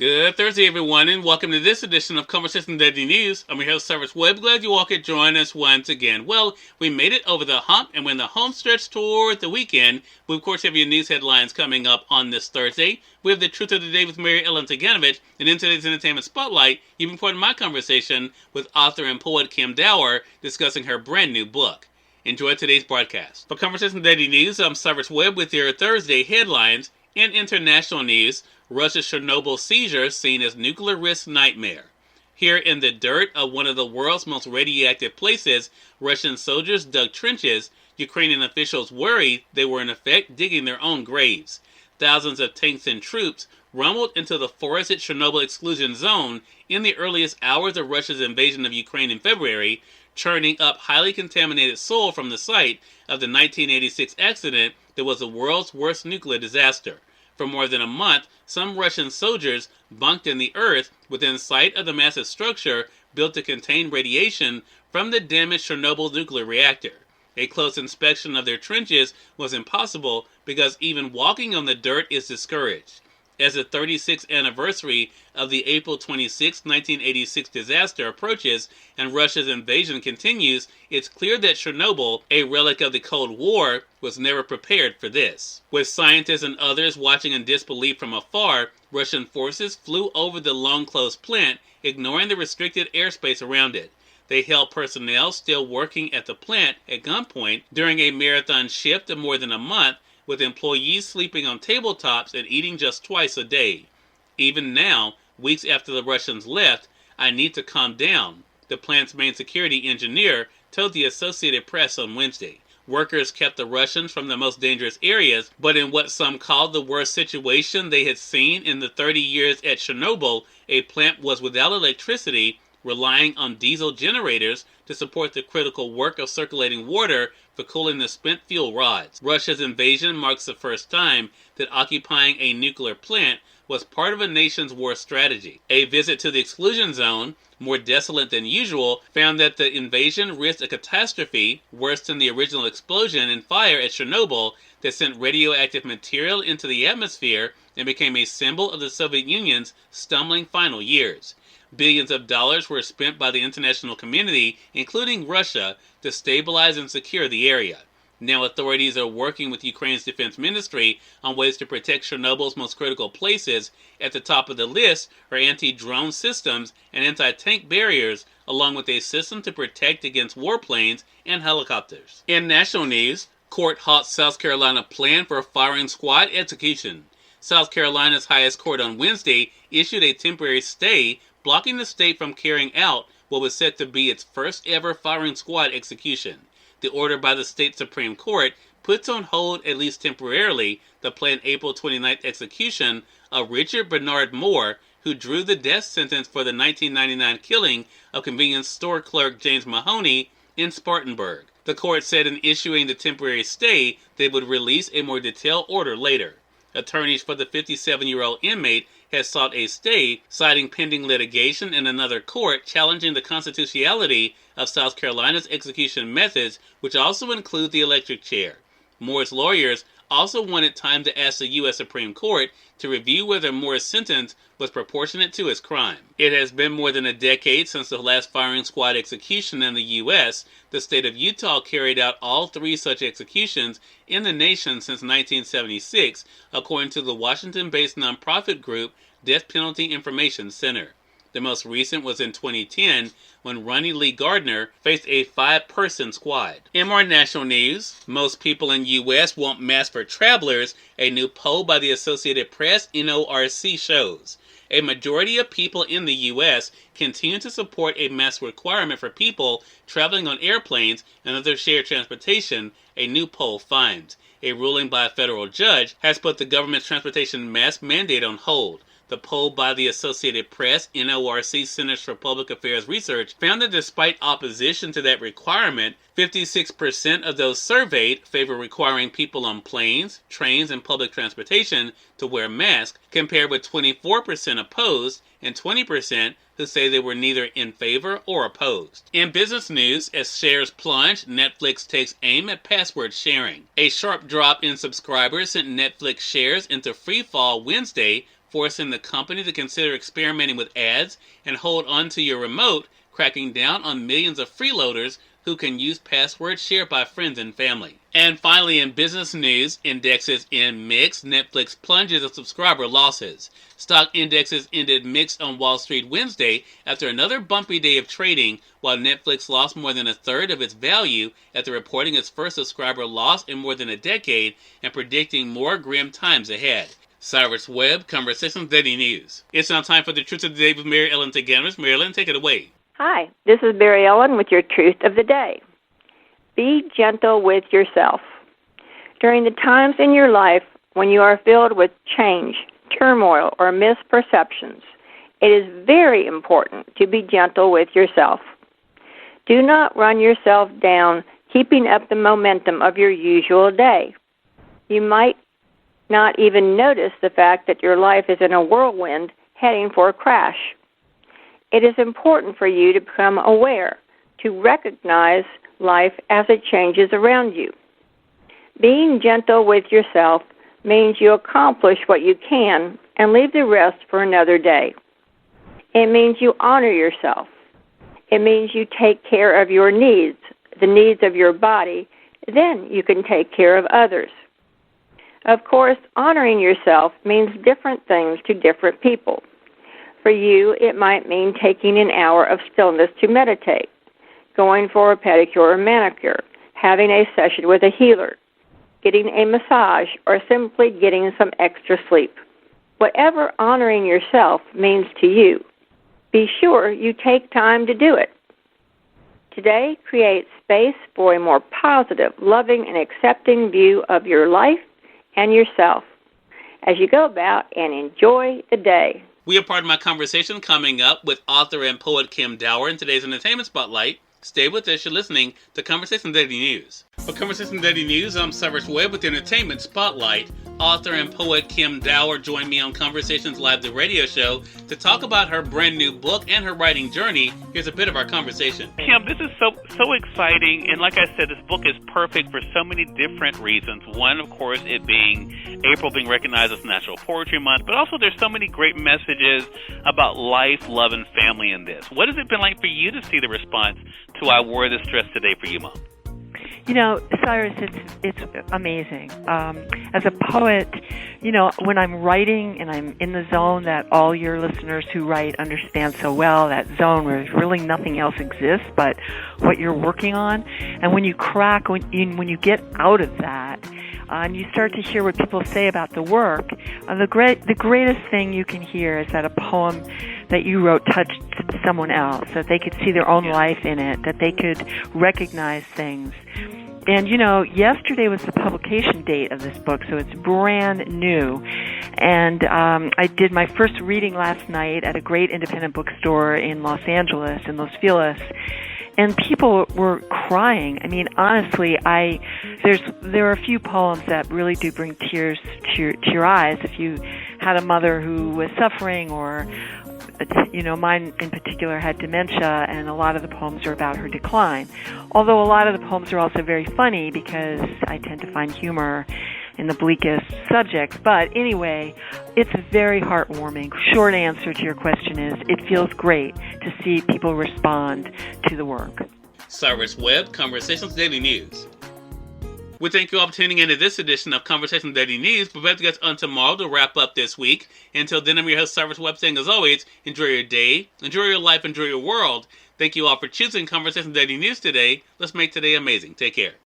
Good Thursday, everyone, and welcome to this edition of Conversation Daily News. I'm your host, Cyrus Webb. Glad you all could join us once again. Well, we made it over the hump, and we're in the home stretch toward the weekend. We, of course, have your news headlines coming up on this Thursday. We have the Truth of the Day with Mary Ellen Ciganovich, and in today's Entertainment Spotlight, you've been part of my conversation with author and poet Kim Dower discussing her brand new book. Enjoy today's broadcast. For Conversation Daily News, I'm Cyrus Webb with your Thursday headlines. In international news, Russia's Chernobyl seizure seen as nuclear risk nightmare. Here in the dirt of one of the world's most radioactive places, Russian soldiers dug trenches. Ukrainian officials worried they were in effect digging their own graves. Thousands of tanks and troops rumbled into the forested Chernobyl exclusion zone in the earliest hours of Russia's invasion of Ukraine in February, churning up highly contaminated soil from the site of the 1986 accident that was the world's worst nuclear disaster. For more than a month, some Russian soldiers bunked in the earth within sight of the massive structure built to contain radiation from the damaged Chernobyl nuclear reactor. A close inspection of their trenches was impossible because even walking on the dirt is discouraged. As the 36th anniversary of the April 26, 1986 disaster approaches and Russia's invasion continues, it's clear that Chernobyl, a relic of the Cold War, was never prepared for this. With scientists and others watching in disbelief from afar, Russian forces flew over the long-closed plant, ignoring the restricted airspace around it. They held personnel still working at the plant at gunpoint during a marathon shift of more than a month, with employees sleeping on tabletops and eating just twice a day. Even now, weeks after the Russians left, I need to calm down, the plant's main security engineer told the Associated Press on Wednesday. Workers kept the Russians from the most dangerous areas, but in what some called the worst situation they had seen in the 30 years at Chernobyl, a plant was without electricity, relying on diesel generators to support the critical work of circulating water for cooling the spent fuel rods. Russia's invasion marks the first time that occupying a nuclear plant was part of a nation's war strategy. A visit to the exclusion zone, more desolate than usual, found that the invasion risked a catastrophe worse than the original explosion and fire at Chernobyl that sent radioactive material into the atmosphere and became a symbol of the Soviet Union's stumbling final years. Billions of dollars were spent by the international community, including Russia, to stabilize and secure the area. Now authorities are working with Ukraine's defense ministry on ways to protect Chernobyl's most critical places. At the top of the list are anti-drone systems and anti-tank barriers, along with a system to protect against warplanes and helicopters. In national news, court halts South Carolina plan for a firing squad execution. South Carolina's highest court on Wednesday issued a temporary stay blocking the state from carrying out what was said to be its first ever firing squad execution. The order by the state Supreme Court puts on hold, at least temporarily, the planned April 29th execution of Richard Bernard Moore, who drew the death sentence for the 1999 killing of convenience store clerk James Mahoney in Spartanburg. The court said in issuing the temporary stay they would release a more detailed order later. Attorneys for the 57-year-old inmate has sought a stay, citing pending litigation in another court challenging the constitutionality of South Carolina's execution methods, which also include the electric chair. Moore's lawyers also wanted time to ask the U.S. Supreme Court to review whether Moore's sentence was proportionate to his crime. It has been more than a decade since the last firing squad execution in the U.S. The state of Utah carried out all three such executions in the nation since 1976, according to the Washington-based nonprofit group Death Penalty Information Center. The most recent was in 2010 when Ronnie Lee Gardner faced a 5-person squad. In more national news, most people in U.S. want masks for travelers, a new poll by the Associated Press NORC shows. A majority of people in the U.S. continue to support a mask requirement for people traveling on airplanes and other shared transportation, a new poll finds. A ruling by a federal judge has put the government's transportation mask mandate on hold. The poll by the Associated Press NORC Centers for Public Affairs Research found that despite opposition to that requirement, 56% of those surveyed favor requiring people on planes, trains, and public transportation to wear masks, compared with 24% opposed and 20% who say they were neither in favor or opposed. In business news, as shares plunge, Netflix takes aim at password sharing. A sharp drop in subscribers sent Netflix shares into free fall Wednesday, forcing the company to consider experimenting with ads and hold onto your remote, cracking down on millions of freeloaders who can use passwords shared by friends and family. And finally, in business news, indexes in mixed. Netflix plunges of subscriber losses. Stock indexes ended mixed on Wall Street Wednesday after another bumpy day of trading, while Netflix lost more than a third of its value after reporting its first subscriber loss in more than a decade and predicting more grim times ahead. Cyrus Webb, Conversations Daily News. It's now time for the Truth of the Day with Mary Ellen Ciganovich. Mary Ellen, take it away. Hi, this is Mary Ellen with your Truth of the Day. Be gentle with yourself. During the times in your life when you are filled with change, turmoil, or misperceptions, it is very important to be gentle with yourself. Do not run yourself down, keeping up the momentum of your usual day. You might not even notice the fact that your life is in a whirlwind heading for a crash. It is important for you to become aware, to recognize life as it changes around you. Being gentle with yourself means you accomplish what you can and leave the rest for another day. It means you honor yourself. It means you take care of your needs, the needs of your body, then you can take care of others. Of course, honoring yourself means different things to different people. For you, it might mean taking an hour of stillness to meditate, going for a pedicure or manicure, having a session with a healer, getting a massage, or simply getting some extra sleep. Whatever honoring yourself means to you, be sure you take time to do it. Today, create space for a more positive, loving, and accepting view of your life and yourself as you go about and enjoy the day. We have part of my conversation coming up with author and poet Kim Dower in today's Entertainment Spotlight. Stay with us. You're listening to Conversation Daily News. For Conversation Daily News, I'm Cyrus Webb with the Entertainment Spotlight. Author and poet Kim Dower joined me on Conversations Live, the radio show, to talk about her brand new book and her writing journey. Here's a bit of our conversation. Kim, this is so exciting, and like I said, this book is perfect for so many different reasons. One, of course, it being April being recognized as National Poetry Month, but also there's so many great messages about life, love, and family in this. What has it been like for you to see the response to I Wore This Dress Today for you, Mom? You know, Cyrus, it's amazing. As a poet, you know, when I'm writing and I'm in the zone that all your listeners who write understand so well, that zone where really nothing else exists but what you're working on, and when you crack, when you get out of that, and you start to hear what people say about the work, the greatest thing you can hear is that a poem that you wrote touched someone else, that they could see their own life in it, that they could recognize things. And, you know, yesterday was the publication date of this book, so it's brand new. And I did my first reading last night at a great independent bookstore in Los Angeles, in Los Feliz, and people were crying. I mean, honestly, there are a few poems that really do bring tears to your eyes. If you had a mother who was suffering, or, you know, mine in particular had dementia, and a lot of the poems are about her decline. Although a lot of the poems are also very funny because I tend to find humor in the bleakest subjects. But anyway, it's very heartwarming. Short answer to your question is, it feels great to see people respond to the work. Cyrus Webb, Conversations Daily News. We thank you all for tuning in to this edition of Conversations Daily News. We'll be back to get on tomorrow to wrap up this week. Until then, I'm your host, Cyrus Webb, saying, as always, enjoy your day, enjoy your life, enjoy your world. Thank you all for choosing Conversations Daily News today. Let's make today amazing. Take care.